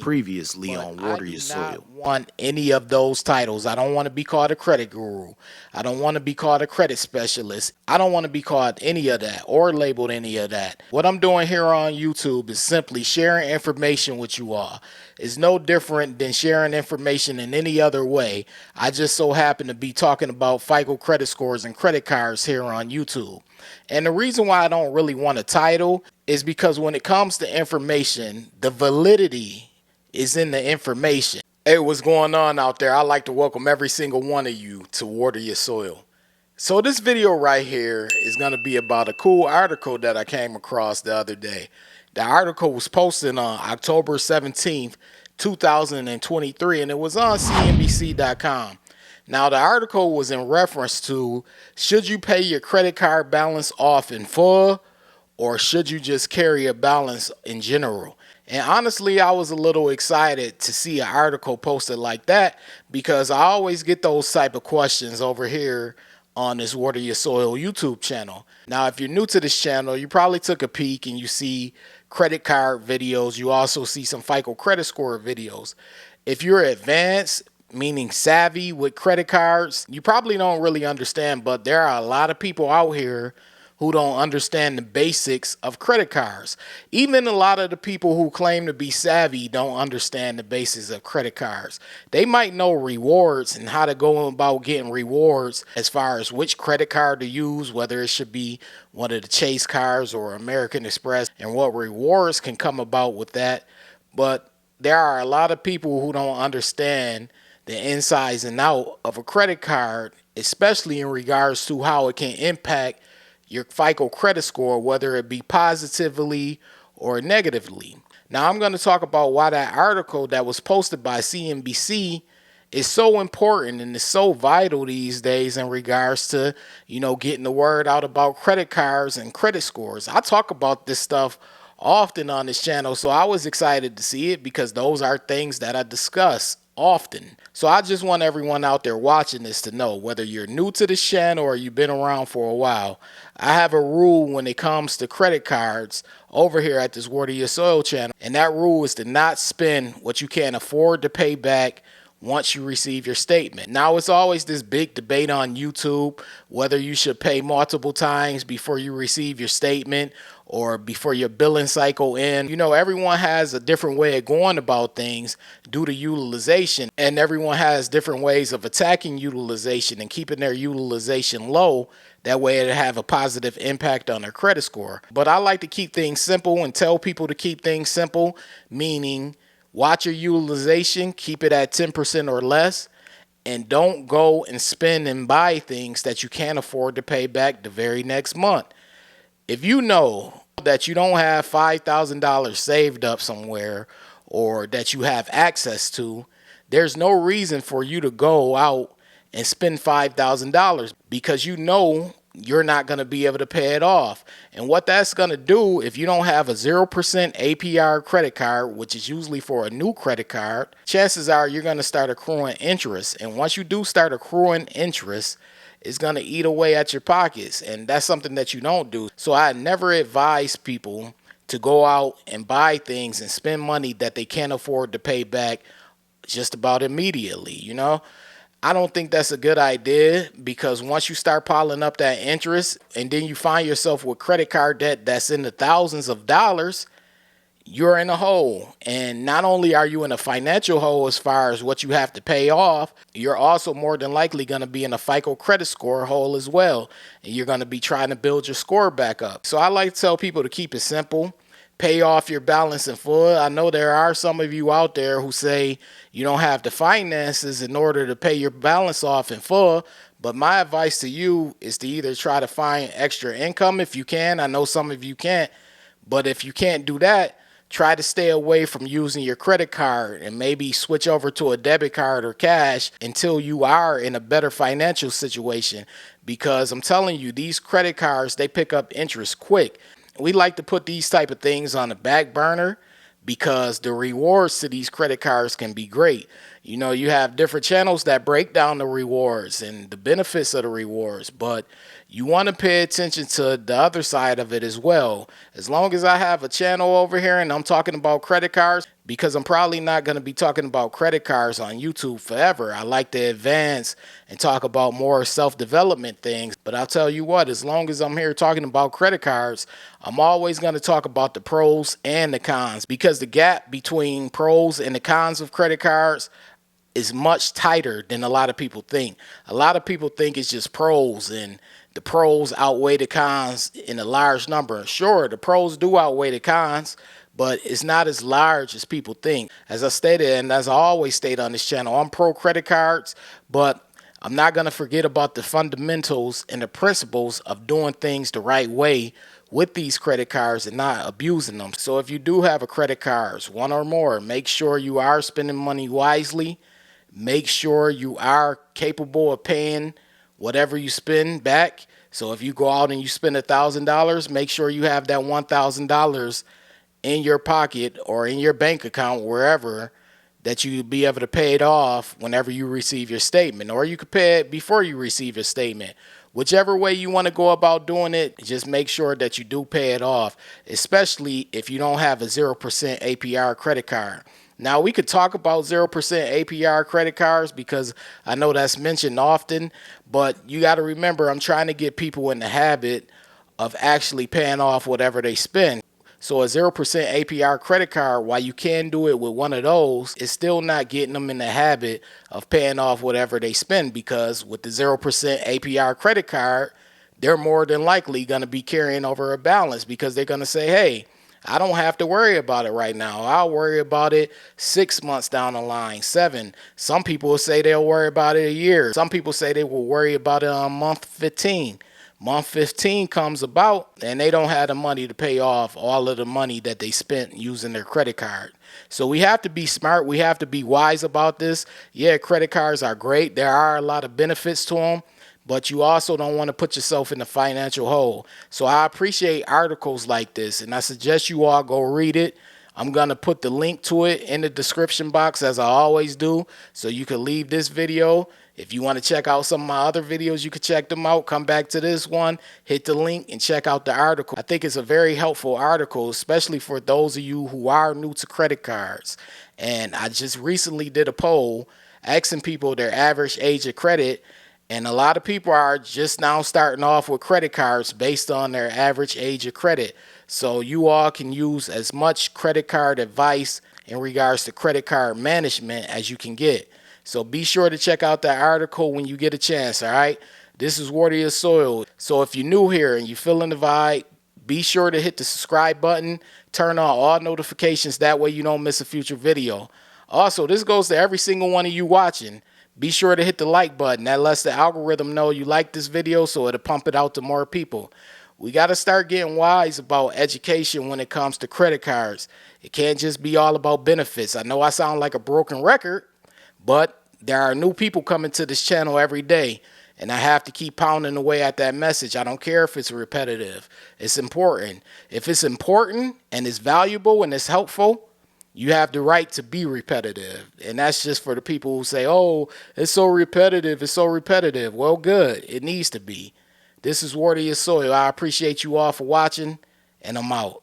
Previously on Water Your Soil. I do not want any of those titles. I don't want to be called a credit guru. I don't want to be called a credit specialist. I don't want to be called any of that or labeled any of that. What I'm doing here on YouTube is simply sharing information with you all. It's no different than sharing information in any other way. I just so happen to be talking about FICO credit scores and credit cards here on YouTube. And the reason why I don't really want a title is because when it comes to information, the validity is in the information. Hey, what's going on out there? I'd like to welcome every single one of you to Water Your Soil. So this video right here is going to be about a cool article that I came across the other day. The article was posted on October 17th, 2023, and it was on CNBC.com. Now, the article was in reference to, should you pay your credit card balance off in full, or should you just carry a balance in general? And honestly, I was a little excited to see an article posted like that, because I always get those type of questions over here on this Water Your Soil YouTube channel. Now, if you're new to this channel, you probably took a peek and you see credit card videos. You also see some FICO credit score videos. If you're advanced, meaning savvy with credit cards, you probably don't really understand, but there are a lot of people out here who don't understand the basics of credit cards. Even a lot of the people who claim to be savvy don't understand the basics of credit cards. They might know rewards and how to go about getting rewards as far as which credit card to use, whether it should be one of the Chase cards or American Express, and what rewards can come about with that. But there are a lot of people who don't understand the insides and out of a credit card, especially in regards to how it can impact your FICO credit score, whether it be positively or negatively. Now, I'm going to talk about why that article that was posted by CNBC is so important and is so vital these days in regards to, getting the word out about credit cards and credit scores. I talk about this stuff often on this channel, so I was excited to see it because those are things that I discuss often. So I just want everyone out there watching this to know, whether you're new to this channel or you've been around for a while, I have a rule when it comes to credit cards over here at this Water Your Soil channel. And that rule is to not spend what you can't afford to pay back once you receive your statement. Now, it's always this big debate on YouTube whether you should pay multiple times before you receive your statement or before your billing cycle ends. Everyone has a different way of going about things due to utilization, and everyone has different ways of attacking utilization and keeping their utilization low. That way it'll have a positive impact on their credit score. But I like to keep things simple and tell people to keep things simple, meaning watch your utilization, keep it at 10% or less, and don't go and spend and buy things that you can't afford to pay back the very next month. If you know that you don't have $5,000 saved up somewhere or that you have access to, there's no reason for you to go out and spend $5,000 because you're not going to be able to pay it off. And what that's going to do, if you don't have a 0% APR credit card, which is usually for a new credit card, chances are you're going to start accruing interest. And once you do start accruing interest, it's going to eat away at your pockets. And that's something that you don't do. So I never advise people to go out and buy things and spend money that they can't afford to pay back just about immediately, I don't think that's a good idea, because once you start piling up that interest and then you find yourself with credit card debt that's in the thousands of dollars, you're in a hole. And not only are you in a financial hole as far as what you have to pay off, you're also more than likely going to be in a FICO credit score hole as well. And you're going to be trying to build your score back up. So I like to tell people to keep it simple. Pay off your balance in full. I know there are some of you out there who say you don't have the finances in order to pay your balance off in full. But my advice to you is to either try to find extra income if you can. I know some of you can't. But if you can't do that, try to stay away from using your credit card and maybe switch over to a debit card or cash until you are in a better financial situation. Because I'm telling you, these credit cards, they pick up interest quick. We like to put these type of things on the back burner because the rewards to these credit cards can be great. You have different channels that break down the rewards and the benefits of the rewards, but you want to pay attention to the other side of it as well. As long as I have a channel over here and I'm talking about credit cards, because I'm probably not going to be talking about credit cards on YouTube forever. I like to advance and talk about more self-development things. But I'll tell you what, as long as I'm here talking about credit cards, I'm always going to talk about the pros and the cons, because the gap between pros and the cons of credit cards is much tighter than a lot of people think. A lot of people think it's just pros, and the pros outweigh the cons in a large number. Sure, the pros do outweigh the cons, but it's not as large as people think. As I stated, and as I always state on this channel, I'm pro credit cards, but I'm not going to forget about the fundamentals and the principles of doing things the right way with these credit cards and not abusing them. So if you do have a credit cards, one or more, make sure you are spending money wisely. Make sure you are capable of paying whatever you spend back. So if you go out and you spend $1,000, make sure you have that $1,000 in your pocket or in your bank account, wherever, that you be able to pay it off whenever you receive your statement, or you could pay it before you receive your statement. Whichever way you want to go about doing it, just make sure that you do pay it off, especially if you don't have a 0% APR credit card. Now, we could talk about 0% APR credit cards because I know that's mentioned often, but you got to remember, I'm trying to get people in the habit of actually paying off whatever they spend. So a 0% APR credit card, while you can do it with one of those, is still not getting them in the habit of paying off whatever they spend, because with the 0% APR credit card, they're more than likely going to be carrying over a balance, because they're going to say, hey, I don't have to worry about it right now. I'll worry about it 6 months down the line, 7. Some people will say they'll worry about it a year. Some people say they will worry about it on month 15. Month 15 comes about and they don't have the money to pay off all of the money that they spent using their credit card. So we have to be smart. We have to be wise about this. Yeah, credit cards are great. There are a lot of benefits to them, but you also don't want to put yourself in a financial hole. So I appreciate articles like this, and I suggest you all go read it. I'm going to put the link to it in the description box, as I always do, so you can leave this video. If you want to check out some of my other videos, you can check them out. Come back to this one, hit the link, and check out the article. I think it's a very helpful article, especially for those of you who are new to credit cards. And I just recently did a poll asking people their average age of credit, and a lot of people are just now starting off with credit cards based on their average age of credit. So you all can use as much credit card advice in regards to credit card management as you can get. So be sure to check out that article when you get a chance, all right? This is Warrior Soil. So if you're new here and you're feeling the vibe, be sure to hit the subscribe button, turn on all notifications, that way you don't miss a future video. Also, this goes to every single one of you watching. Be sure to hit the like button. That lets the algorithm know you like this video, so it'll pump it out to more people. We got to start getting wise about education when it comes to credit cards. It can't just be all about benefits. I know I sound like a broken record, but there are new people coming to this channel every day, and I have to keep pounding away at that message. I don't care if it's repetitive. It's important. If it's important and it's valuable and it's helpful, you have the right to be repetitive. And that's just for the people who say, oh, it's so repetitive, it's so repetitive. Well, good. It needs to be. This is Warrior Soil. I appreciate you all for watching, and I'm out.